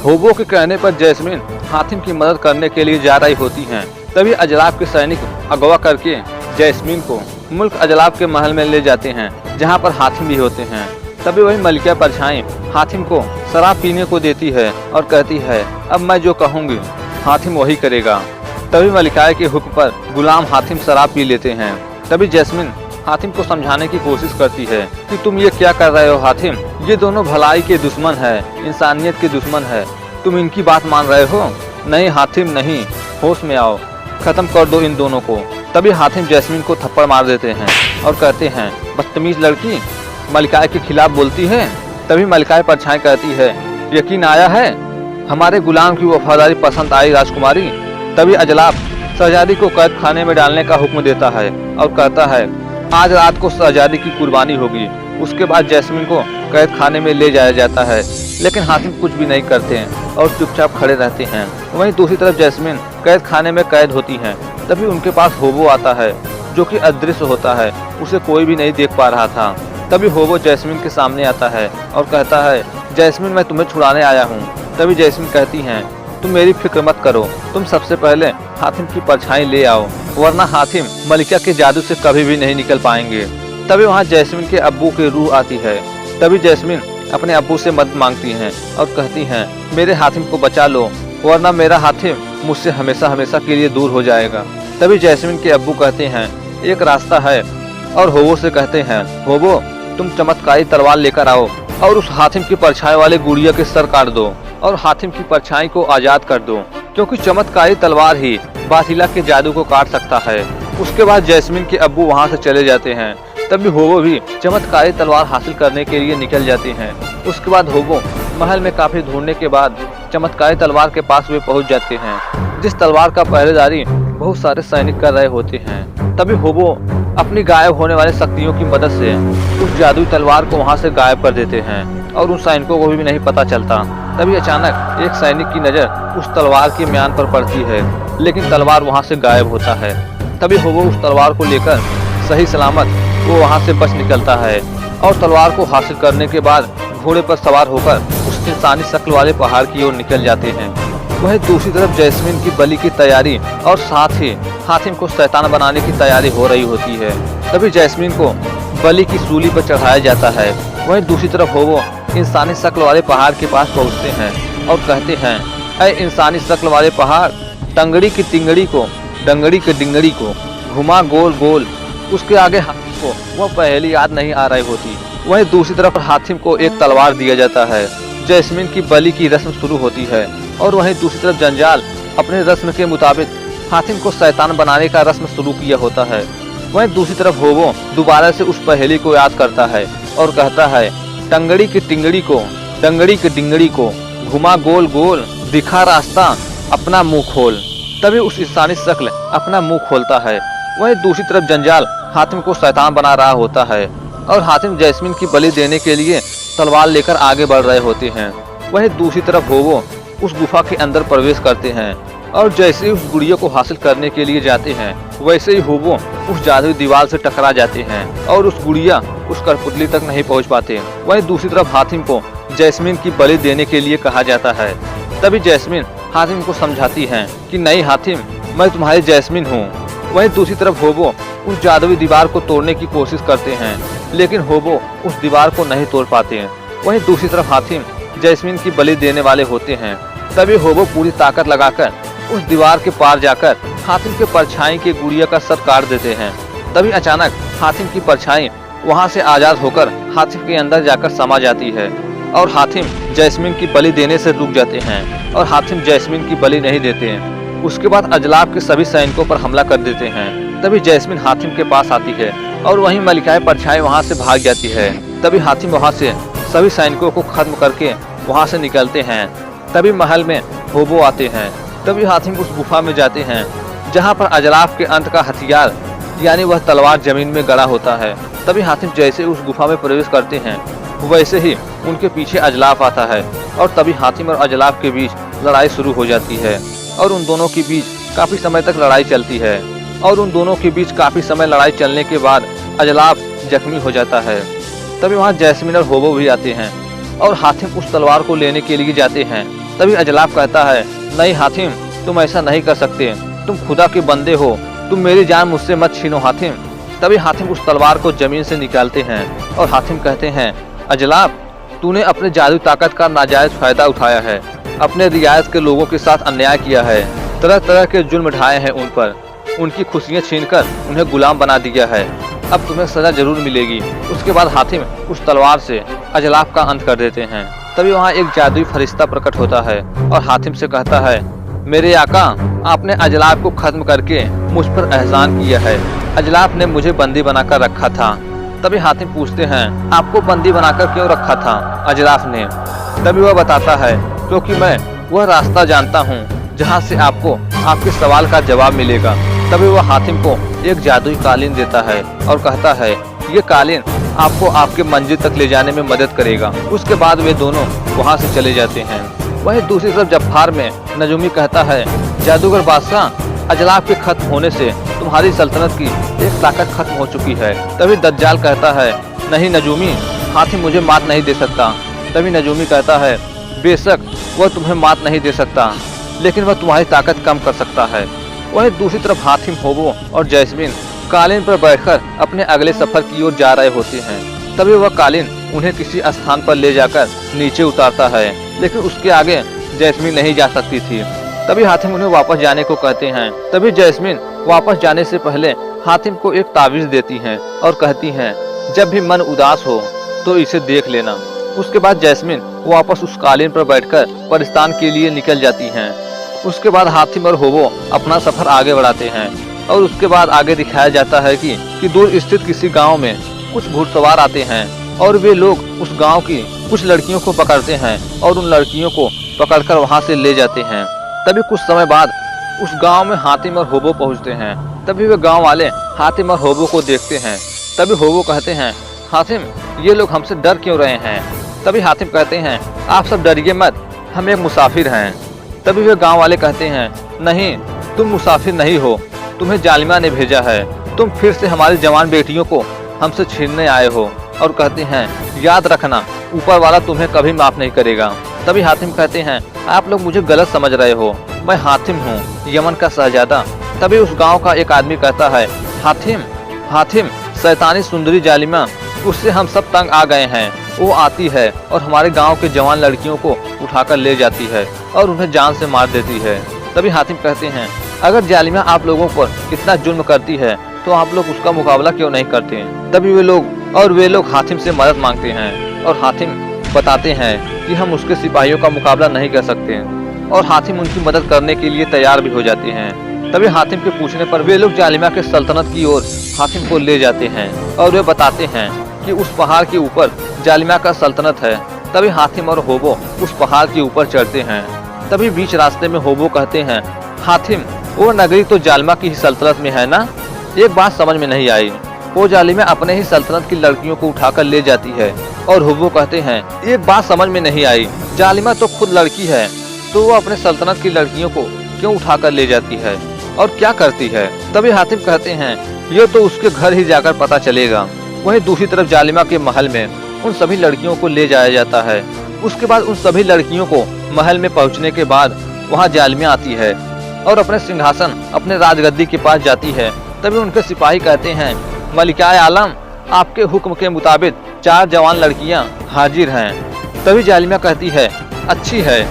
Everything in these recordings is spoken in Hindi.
होबो के कहने पर जैस्मिन हातिम की मदद करने के लिए जा रही होती हैं। तभी अजलाफ के सैनिक अगवा करके जैस्मिन को मुल्क अजलाफ के महल में ले जाते हैं, जहां पर हातिम भी होते हैं। तभी वही मलिका परछाई हातिम को शराब पीने को देती है और कहती है, अब मैं जो कहूँगी हातिम वही करेगा। तभी मलिका के हुक्म पर गुलाम हातिम शराब पी लेते हैं। तभी जैस्मिन हातिम को समझाने की कोशिश करती है कि तुम ये क्या कर रहे हो हातिम, ये दोनों भलाई के दुश्मन है, इंसानियत के दुश्मन है, तुम इनकी बात मान रहे हो। नहीं हातिम नहीं, होश में आओ, खत्म कर दो इन दोनों को। तभी हातिम जैस्मिन को थप्पड़ मार देते हैं और कहते हैं, बदतमीज लड़की, मलिका के खिलाफ बोलती है। तभी मलिका परछाई कहती है, यकीन आया है हमारे गुलाम की वफादारी पसंद आई राजकुमारी। तभी अजलाफ शहजादी को कैद खाने में डालने का हुक्म देता है और कहता है, आज रात को शहजादी की कुर्बानी होगी। उसके बाद जैस्मिन को कैद खाने में ले जाया जाता है, लेकिन हातिम कुछ भी नहीं करते हैं और चुपचाप खड़े रहते हैं। वहीं दूसरी तरफ जैस्मिन कैद खाने में कैद होती हैं। तभी उनके पास होबो आता है, जो कि अदृश्य होता है, उसे कोई भी नहीं देख पा रहा था। तभी होबो जैस्मिन के सामने आता है और कहता है, जैस्मिन मैं तुम्हें छुड़ाने आया हूँ। तभी जैस्मिन कहती हैं, तुम मेरी फिक्र मत करो, तुम सबसे पहले हातिम की परछाई ले आओ, वरना हातिम मलिका के जादू से कभी भी नहीं निकल पाएंगे। तभी वहाँ जैस्मिन के अब्बू की रूह आती है। तभी जैस्मिन अपने अब्बू से मदद मांगती हैं और कहती हैं, मेरे हातिम को बचा लो, वरना मेरा हातिम मुझसे हमेशा हमेशा के लिए दूर हो जाएगा। तभी जैस्मिन के अब्बू कहते हैं, एक रास्ता है, और होबो से कहते हैं, होबो तुम चमत्कारी तलवार लेकर आओ और उस हातिम की परछाई वाले गुड़िया के सर काट दो और हातिम की परछाई को आजाद कर दो, क्योंकि चमत्कारी तलवार ही बासिला के जादू को काट सकता है। उसके बाद जैस्मिन के अब्बू वहां से चले जाते हैं। तभी होबो भी चमत्कारी तलवार हासिल करने के लिए निकल जाते हैं। उसके बाद होबो महल में काफी ढूंढने के बाद चमत्कारी तलवार के पास वे पहुंच जाते हैं, जिस तलवार का पहरेदारी बहुत सारे सैनिक कर रहे होते हैं। तभी होबो अपनी गायब होने वाली शक्तियों की मदद से उस जादुई तलवार को वहां से गायब कर देते हैं और उन सैनिकों को भी नहीं पता चलता। तभी अचानक एक सैनिक की नजर उस तलवार की म्यान पर पड़ती है, लेकिन तलवार वहां से गायब होता है। तभी होबो उस तलवार को लेकर सही सलामत वो वहां से बच निकलता है और तलवार को हासिल करने के बाद घोड़े पर सवार होकर उस इंसानी शक्ल वाले पहाड़ की ओर निकल जाते हैं। वहीं दूसरी तरफ जैस्मिन की बलि की तैयारी और साथ ही हातिम को शैतान बनाने की तैयारी हो रही होती है। तभी जैस्मिन को बलि की सूली पर चढ़ाया जाता है। वहीं दूसरी तरफ होबो इंसानी शक्ल वाले पहाड़ के पास पहुंचते हैं और कहते हैं, ऐ इंसानी शक्ल वाले पहाड़, टंगड़ी की तिंगड़ी को, डंगड़ी के डिंगड़ी को घुमा गोल गोल। उसके आगे हातिम को वह पहेली याद नहीं आ रही होती। वहीं दूसरी तरफ हातिम को एक तलवार दिया जाता है। जैस्मिन की बलि की रस्म शुरू होती है और वहीं दूसरी तरफ जंजाल अपने रस्म के मुताबिक हातिम को शैतान बनाने का रस्म शुरू किया होता है। वहीं दूसरी तरफ होबो दोबारा से उस पहेली को याद करता है और कहता है, टंगड़ी की टिंगड़ी को, डंगड़ी की डिंगड़ी को घुमा गोल गोल, दिखा रास्ता अपना मुंह खोल। तभी उस इंसानी शक्ल अपना मुंह खोलता है। वहीं दूसरी तरफ जंजाल हातिम को शैतान बना रहा होता है और हातिम जैस्मिन की बलि देने के लिए तलवार लेकर आगे बढ़ रहे होते हैं। वहीं दूसरी तरफ होबो उस गुफा के अंदर प्रवेश करते हैं और जैसे ही उस गुड़िया को हासिल करने के लिए जाते हैं, वैसे ही होबो उस जादुई दीवार से टकरा जाते हैं और उस गुड़िया उस कठपुतली तक नहीं पहुंच पाते। वहीं दूसरी तरफ हातिम को जैस्मिन की बलि देने के लिए कहा जाता है। तभी जैस्मिन हातिम को समझाती है कि नहीं हातिम, मैं तुम्हारी जैस्मिन हूँ। वहीं दूसरी तरफ होबो उस जादुई दीवार को तोड़ने की कोशिश करते हैं, लेकिन होबो उस दीवार को नहीं तोड़ पाते हैं। वहीं दूसरी तरफ हातिम जैस्मिन की बलि देने वाले होते हैं। तभी होबो पूरी ताकत लगाकर उस दीवार के पार जाकर हातिम के परछाई के गुड़िया का सर काट देते हैं। तभी अचानक हातिम की परछाई वहां से आजाद होकर हातिम के अंदर जाकर समा जाती है और हातिम जैस्मिन की बलि देने से रुक जाते हैं और हातिम जैस्मिन की बलि नहीं देते हैं। उसके बाद अजलाफ के सभी सैनिकों पर हमला कर देते हैं। तभी जैस्मिन हातिम के पास आती है और वहीं मलिका परछाई वहां से भाग जाती है। तभी हातिम वहां से सभी सैनिकों को खत्म करके वहां से निकलते हैं। तभी महल में होबो आते हैं। तभी हातिम उस गुफा में जाते हैं जहां पर अजलाफ के अंत का हथियार यानी वह तलवार जमीन में गड़ा होता है। तभी हातिम जैसे उस गुफा में प्रवेश करते हैं, वैसे ही उनके पीछे अजलाफ आता है और तभी हातिम और अजलाफ के बीच लड़ाई शुरू हो जाती है और उन दोनों के बीच काफी समय तक लड़ाई चलती है और उन दोनों के बीच काफी समय लड़ाई चलने के बाद अजलाफ जख्मी हो जाता है। तभी वहाँ जैस्मिन और होबो भी आते हैं और हातिम उस तलवार को लेने के लिए जाते हैं। तभी अजलाफ कहता है, नहीं हातिम, तुम ऐसा नहीं कर सकते, तुम खुदा के बंदे हो, तुम मेरी जान मुझसे मत छीनो हातिम। तभी हातिम उस तलवार को जमीन से निकालते हैं और हातिम कहते हैं, अजलाफ, तूने अपने जादू ताकत का नाजायज फायदा उठाया है, अपने रियायत के लोगों के साथ अन्याय किया है, तरह तरह के जुल्म ढाए हैं उन पर, उनकी खुशियाँ छीनकर उन्हें गुलाम बना दिया है, अब तुम्हें सजा जरूर मिलेगी। उसके बाद हातिम उस तलवार से अजलाफ का अंत कर देते हैं। तभी वहाँ एक जादुई फरिश्ता प्रकट होता है और हातिम से कहता है, मेरे आका, आपने अजलाफ को खत्म करके मुझ पर एहसान किया है, अजलाफ ने मुझे बंदी बनाकर रखा था। तभी हातिम पूछते हैं, आपको बंदी बनाकर क्यों रखा था अजलाफ ने? तभी वह बताता है, क्योंकि मैं वह रास्ता जानता हूँ जहाँ से आपको आपके सवाल का जवाब मिलेगा। तभी वह हातिम को एक जादुई कालीन देता है और कहता है, ये कालीन आपको आपके मंजिल तक ले जाने में मदद करेगा। उसके बाद वे दोनों वहाँ से चले जाते हैं। वहीं दूसरी तरफ जफ्फार में नजूमी कहता है, जादूगर बादशाह, अजलाफ के खत्म होने से तुम्हारी सल्तनत की एक ताकत खत्म हो चुकी है। तभी दज्जाल कहता है, नहीं नजूमी, हातिम मुझे मात नहीं दे सकता। तभी नजूमी कहता है, बेशक वह तुम्हें मात नहीं दे सकता, लेकिन वह तुम्हारी ताकत कम कर सकता है। वहीं दूसरी तरफ हातिम, होबो और जैस्मीन कालीन पर बैठकर अपने अगले सफर की ओर जा रहे होते हैं। तभी वह कालीन उन्हें किसी स्थान पर ले जाकर नीचे उतारता है, लेकिन उसके आगे जैस्मीन नहीं जा सकती थी। तभी हातिम उन्हें वापस जाने को कहते हैं। तभी जैस्मीन वापस जाने से पहले हातिम को एक तावीज देती हैं और कहती हैं, जब भी मन उदास हो तो इसे देख लेना। उसके बाद जैस्मीन वापस उस कालीन पर बैठकर परिस्तान के लिए निकल जाती हैं। उसके बाद हातिम और होबो अपना सफर आगे बढ़ाते हैं और उसके बाद आगे दिखाया जाता है कि दूर स्थित किसी गांव में कुछ घुड़सवार आते हैं और वे लोग उस गांव की कुछ लड़कियों को पकड़ते हैं और उन लड़कियों को पकड़कर वहां से ले जाते हैं। तभी कुछ समय बाद उस गांव में हातिम और होबो पहुंचते हैं। तभी वे गांव वाले हातिम और होबो को देखते हैं। तभी होबो कहते हैं, हातिम, ये लोग हमसे डर क्यों रहे हैं? तभी हातिम कहते हैं, आप सब डरिए मत, हम एक मुसाफिर हैं। तभी वे गांव वाले कहते हैं, नहीं, तुम मुसाफिर नहीं हो, तुम्हें जालिमा ने भेजा है, तुम फिर से हमारी जवान बेटियों को हमसे छीनने आए हो। और कहते हैं, याद रखना, ऊपर वाला तुम्हें कभी माफ नहीं करेगा। तभी हातिम कहते हैं, आप लोग मुझे गलत समझ रहे हो, मैं हातिम हूँ, यमन का शहजादा। तभी उस गांव का एक आदमी कहता है, हातिम, हातिम, शैतानी सुंदरी जालिमा, उससे हम सब तंग आ गए हैं। वो आती है और हमारे गांव के जवान लड़कियों को उठाकर ले जाती है और उन्हें जान से मार देती है। तभी हातिम कहते हैं, अगर जालिमा आप लोगों पर इतना जुल्म करती है तो आप लोग उसका मुकाबला क्यों नहीं करते? तभी वे लोग हातिम से मदद मांगते हैं और हातिम बताते हैं कि हम उसके सिपाहियों का मुकाबला नहीं कर सकते और हातिम उनकी मदद करने के लिए तैयार भी हो जाते हैं। तभी हातिम के पूछने पर वे लोग जालिमा के सल्तनत की ओर हातिम को ले जाते हैं और वे बताते हैं कि उस पहाड़ के ऊपर जालिमा का सल्तनत है। तभी हातिम और होबो उस पहाड़ के ऊपर चढ़ते हैं। तभी बीच रास्ते में होबो कहते हैं, हातिम, वो नगरी तो जालिमा की ही सल्तनत में है ना? एक बात समझ में नहीं आई, वो जालिमा अपने ही सल्तनत की लड़कियों को उठाकर ले जाती है। और होबो कहते हैं, एक बात समझ में नहीं आई, जालिमा तो खुद लड़की है, तो वो अपने सल्तनत की लड़कियों को क्यों उठाकर ले जाती है और क्या करती है? तभी हातिम कहते हैं, ये तो उसके घर ही जाकर पता चलेगा। वहीं दूसरी तरफ जालिमा के महल में उन सभी लड़कियों को ले जाया जाता है। उसके बाद उन सभी लड़कियों को महल में पहुंचने के बाद वहां जालिमा आती है और अपने सिंहासन, अपने राजगद्दी के पास जाती है। तभी उनके सिपाही कहते हैं, मलिकाए आलम, आपके हुक्म के मुताबिक 4 जवान लड़कियां हाजिर हैं। तभी जालिमा कहती है, अच्छी है,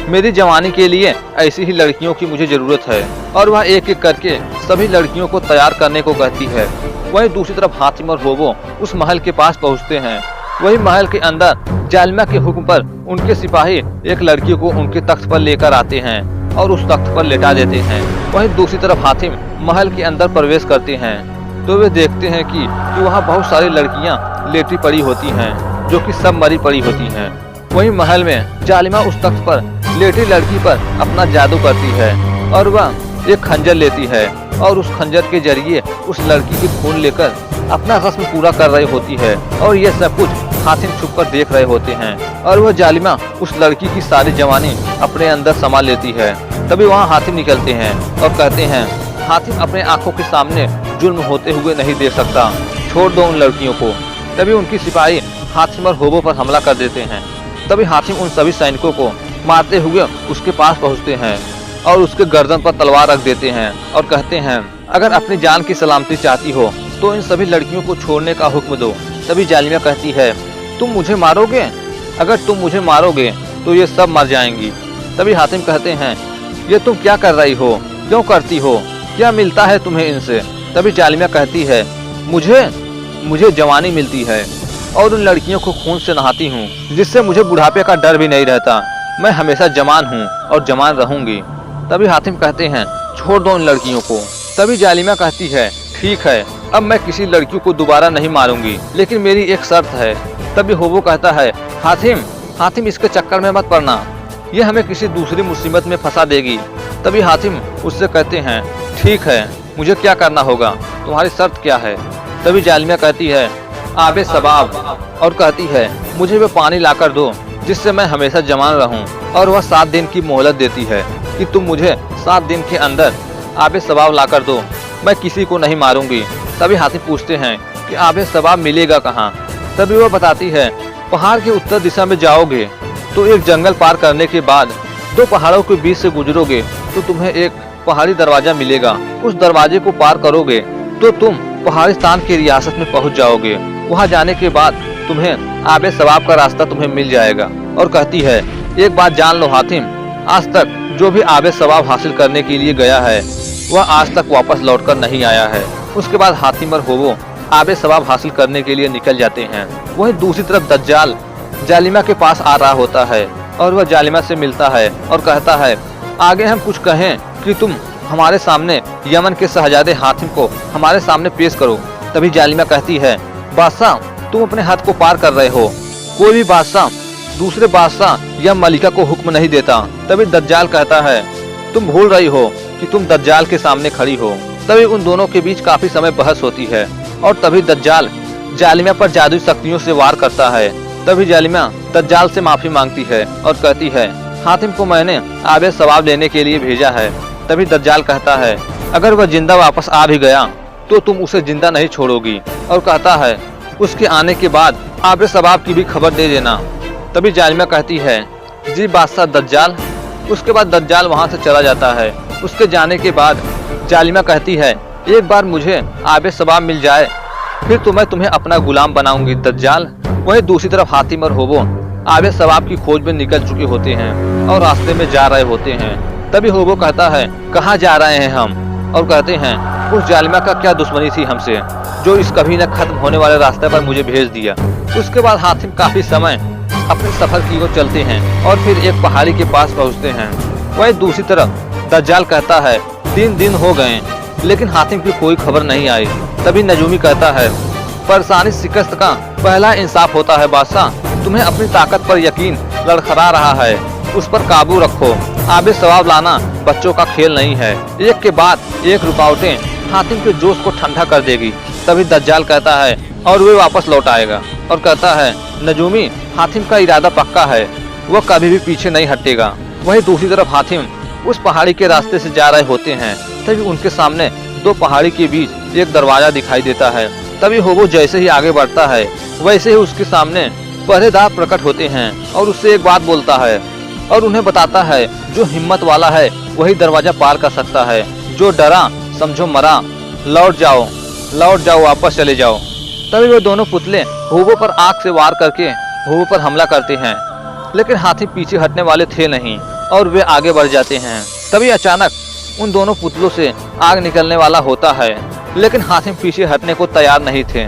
मेरी जवानी के लिए ऐसी ही लड़कियों की मुझे जरूरत है। और वह एक एक करके सभी लड़कियों को तैयार करने को कहती है। वहीं दूसरी तरफ हातिम और होबो उस महल के पास पहुंचते हैं। वही महल के अंदर जालिमा के हुक्म पर उनके सिपाही एक लड़की को उनके तख्त पर लेकर आते हैं और उस तख्त पर लेटा देते हैं। वहीं दूसरी तरफ हातिम महल के अंदर प्रवेश करते हैं तो वे देखते हैं कि वहाँ बहुत सारी लड़कियां लेटी पड़ी होती हैं, जो कि सब मरी पड़ी होती हैं। वहीं महल में जालिमा उस तख्त पर लेटी लड़की पर अपना जादू करती है और वह एक खंजर लेती है और उस खंजर के जरिए उस लड़की की खून लेकर अपना रस्म पूरा कर रही होती है। और ये सब कुछ हातिम छुप कर देख रहे होते हैं और वह जालिमा उस लड़की की सारी जवानी अपने अंदर समा लेती है। तभी वहाँ हातिम निकलते हैं और कहते हैं, हातिम अपने आंखों के सामने जुल्म होते हुए नहीं देख सकता, छोड़ दो उन लड़कियों को। तभी उनकी सिपाही हातिम और होबो पर हमला कर देते हैं। तभी हातिम उन सभी सैनिकों को मारते हुए उसके पास पहुंचते हैं और उसके गर्दन पर तलवार रख देते हैं और कहते हैं, अगर अपनी जान की सलामती चाहती हो तो इन सभी लड़कियों को छोड़ने का हुक्म दो। तभी जालिमा कहती है, तुम मुझे मारोगे? अगर तुम मुझे मारोगे तो ये सब मर जाएंगी। तभी हातिम कहते हैं, ये तुम क्या कर रही हो, क्यों करती हो, क्या मिलता है तुम्हें इनसे? तभी जालिमा कहती है, मुझे जवानी मिलती है और उन लड़कियों को खून से नहाती हूँ, जिससे मुझे बुढ़ापे का डर भी नहीं रहता। मैं हमेशा जवान हूँ और जवान रहूंगी। तभी हातिम कहते हैं, छोड़ दो उन लड़कियों को। तभी जालिमा कहती है, ठीक है, अब मैं किसी लड़की को दोबारा नहीं मारूंगी, लेकिन मेरी एक शर्त है। तभी होबो कहता है, हातिम इसके चक्कर में मत पड़ना, ये हमें किसी दूसरी मुसीबत में फंसा देगी। तभी हातिम उससे कहते हैं, ठीक है, मुझे क्या करना होगा, तुम्हारी शर्त क्या है? तभी जालिमा कहती है, आबे सबाब, और कहती है, मुझे वो पानी लाकर दो जिससे मैं हमेशा जवान रहूं। और वह 7 दिन की मोहलत देती है कि तुम मुझे 7 दिन के अंदर आबे सबाब लाकर दो, मैं किसी को नहीं मारूंगी। तभी हातिम पूछते हैं कि आबे सबाब मिलेगा कहाँ? तभी वह बताती है, पहाड़ के उत्तर दिशा में जाओगे तो एक जंगल पार करने के बाद 2 पहाड़ों के बीच से गुजरोगे तो तुम्हें एक पहाड़ी दरवाजा मिलेगा। उस दरवाजे को पार करोगे तो तुम पहाड़िस्तान की रियासत में पहुंच जाओगे। वहां जाने के बाद तुम्हें आबे सवाब का रास्ता तुम्हें मिल जाएगा। और कहती है, एक बात जान लो हातिम, आज तक जो भी आबे सवाब हासिल करने के लिए गया है वह आज तक वापस लौटकर नहीं आया है। उसके बाद हातिम और होबो आबे सवाब हासिल करने के लिए निकल जाते हैं। वहीं दूसरी तरफ दज्जाल जालिमा के पास आ रहा होता है और वह जालिमा से मिलता है और कहता है, आगे हम कुछ कहें कि तुम हमारे सामने यमन के शहजादे हातिम को हमारे सामने पेश करो। तभी जालिमा कहती है, बादशाह, तुम अपने हद को पार कर रहे हो। कोई भी बादशाह दूसरे बादशाह या मलिका को हुक्म नहीं देता। तभी दज्जाल कहता है, तुम भूल रही हो कि तुम दज्जाल के सामने खड़ी हो। तभी उन दोनों के बीच काफी समय बहस होती है और तभी दज्जाल जालिमा पर जादुई शक्तियों से वार करता है। तभी जालिमा दज्जाल से माफी मांगती है और कहती है, हातिम को मैंने आबे सवाब लेने के लिए भेजा है। तभी दज्जाल कहता है, अगर वह जिंदा वापस आ भी गया तो तुम उसे जिंदा नहीं छोड़ोगी। और कहता है, उसके आने के बाद आबे सवाब की भी खबर दे देना। तभी जालिमा कहती है, जी बादशाह दज्जाल। उसके बाद दज्जाल वहाँ से चला जाता है। उसके जाने के बाद जालिमा कहती है, एक बार मुझे आबे सवाब मिल जाए फिर तो मैं तुम्हें अपना गुलाम बनाऊंगी दज्जाल। वहीं दूसरी तरफ हातिम और होबो आबे सवाब की खोज में निकल चुके होते हैं और रास्ते में जा रहे होते हैं। तभी होबो कहता है, कहाँ जा रहे हैं हम? और कहते हैं, उस जालिमा का क्या दुश्मनी थी हमसे जो इस कभी न खत्म होने वाले रास्ते पर मुझे भेज दिया। उसके बाद हातिम काफी समय अपने सफर की ओर चलते हैं और फिर एक पहाड़ी के पास पहुंचते हैं। वहीं दूसरी तरफ दज्जाल कहता है, 3 दिन हो गए लेकिन हातिम की कोई खबर नहीं आई। तभी नजूमी कहता है, परेशानी शिकस्त का पहला इंसाफ होता है बादशाह, तुम्हें अपनी ताकत पर यकीन लड़खड़ा रहा है, उस पर काबू रखो। आबे सवाब लाना बच्चों का खेल नहीं है। एक के बाद एक रुकावटें हातिम के जोश को ठंडा कर देगी। तभी दज्जाल कहता है, और वे वापस लौट आएगा। और कहता है, नजूमी, हातिम का इरादा पक्का है, वह कभी भी पीछे नहीं हटेगा। वहीं दूसरी तरफ हातिम उस पहाड़ी के रास्ते से जा रहे होते हैं। तभी उनके सामने 2 पहाड़ी के बीच एक दरवाजा दिखाई देता है। तभी होबो जैसे ही आगे बढ़ता है वैसे ही उसके सामने पहरेदार प्रकट होते हैं और उससे एक बात बोलता है और उन्हें बताता है, जो हिम्मत वाला है वही दरवाजा पार कर सकता है, जो डरा समझो मरा, लौट जाओ वापस चले जाओ। तभी वो दोनों पुतले होबो पर आग से वार करके होबो पर हमला करते हैं, लेकिन हाथी पीछे हटने वाले थे नहीं और वे आगे बढ़ जाते हैं। तभी अचानक उन दोनों पुतलों से आग निकलने वाला होता है, लेकिन हातिम पीछे हटने को तैयार नहीं थे।